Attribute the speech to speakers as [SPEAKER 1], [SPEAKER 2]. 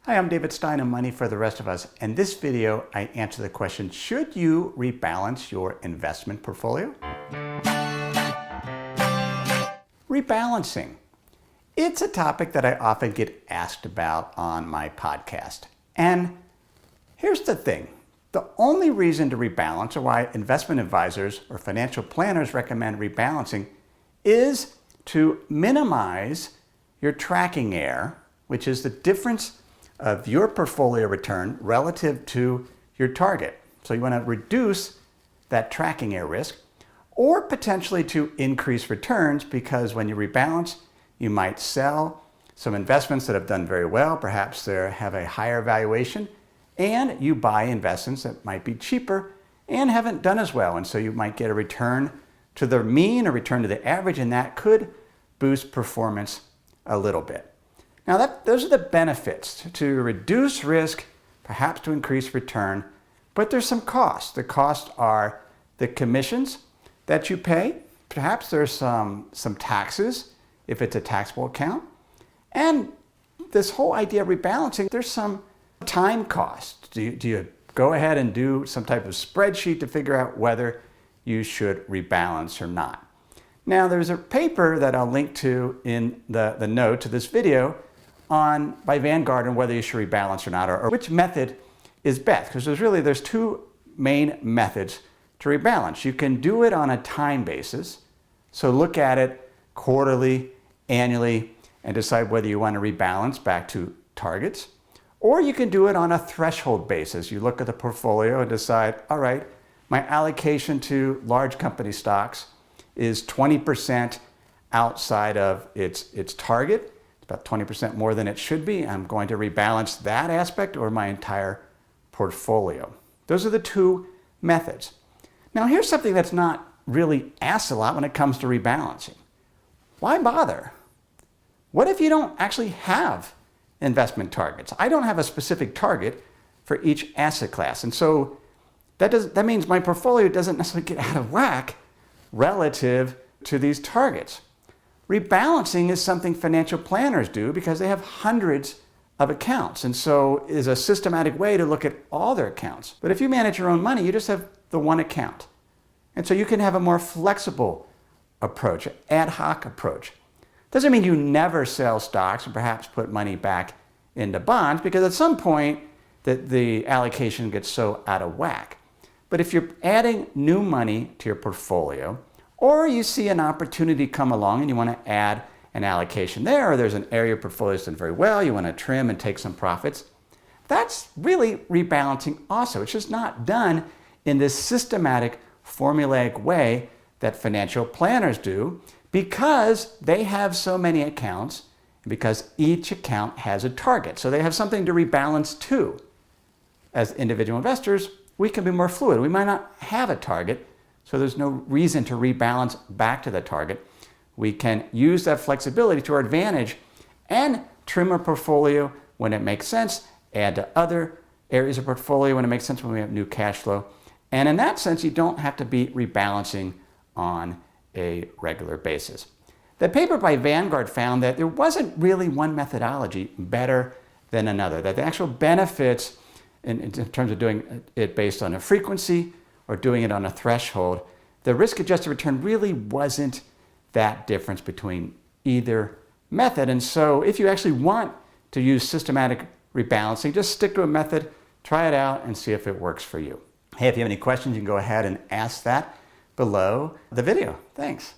[SPEAKER 1] Hi, I'm David Stein of Money for the Rest of Us. In this video, I answer the question, should you rebalance your investment portfolio? Rebalancing. It's a topic that I often get asked about on my podcast. And here's the thing. The only reason to rebalance, or why investment advisors or financial planners recommend rebalancing, is to minimize your tracking error, which is the difference of your portfolio return relative to your target. So you want to reduce that tracking error risk, or potentially to increase returns, because when you rebalance, you might sell some investments that have done very well, perhaps they have a higher valuation, and you buy investments that might be cheaper and haven't done as well. And so you might get a return to the mean, a return to the average, and that could boost performance a little bit. Now those are the benefits: to reduce risk, perhaps to increase return, but there's some costs. The costs are the commissions that you pay. Perhaps there's some taxes if it's a taxable account. And this whole idea of rebalancing, there's some time cost. Do you go ahead and do some type of spreadsheet to figure out whether you should rebalance or not? Now, there's a paper that I'll link to in the note to this video by Vanguard on whether you should rebalance or not, or which method is best. Because there's two main methods to rebalance. You can do it on a time basis. So look at it quarterly, annually, and decide whether you want to rebalance back to targets. Or you can do it on a threshold basis. You look at the portfolio and decide, all right, my allocation to large company stocks is 20% outside of its target. It's about 20% more than it should be. I'm going to rebalance that aspect or my entire portfolio. Those are the two methods. Now, here's something that's not really asked a lot when it comes to rebalancing. Why bother? What if you don't actually have investment targets? I don't have a specific target for each asset class. And so that means my portfolio doesn't necessarily get out of whack relative to these targets. Rebalancing is something financial planners do because they have hundreds of accounts. And so is a systematic way to look at all their accounts. But if you manage your own money, you just have the one account. And so you can have a more flexible approach, an ad hoc approach. Doesn't mean you never sell stocks and perhaps put money back into bonds, because at some point the allocation gets so out of whack. But if you're adding new money to your portfolio, or you see an opportunity come along and you want to add an allocation there, or there's an area of portfolio that's done very well, you want to trim and take some profits, that's really rebalancing also. It's just not done in this systematic, formulaic way that financial planners do, because they have so many accounts, because each account has a target. So they have something to rebalance to. As individual investors, we can be more fluid. We might not have a target, so there's no reason to rebalance back to the target. We can use that flexibility to our advantage and trim our portfolio when it makes sense, add to other areas of portfolio when it makes sense, when we have new cash flow. And in that sense, you don't have to be rebalancing on a regular basis. The paper by Vanguard found that there wasn't really one methodology better than another, that the actual benefits in terms of doing it based on a frequency or doing it on a threshold, the risk-adjusted return really wasn't that difference between either method. And so if you actually want to use systematic rebalancing, just stick to a method, try it out, and see if it works for you. Hey, if you have any questions, you can go ahead and ask that below the video. Thanks.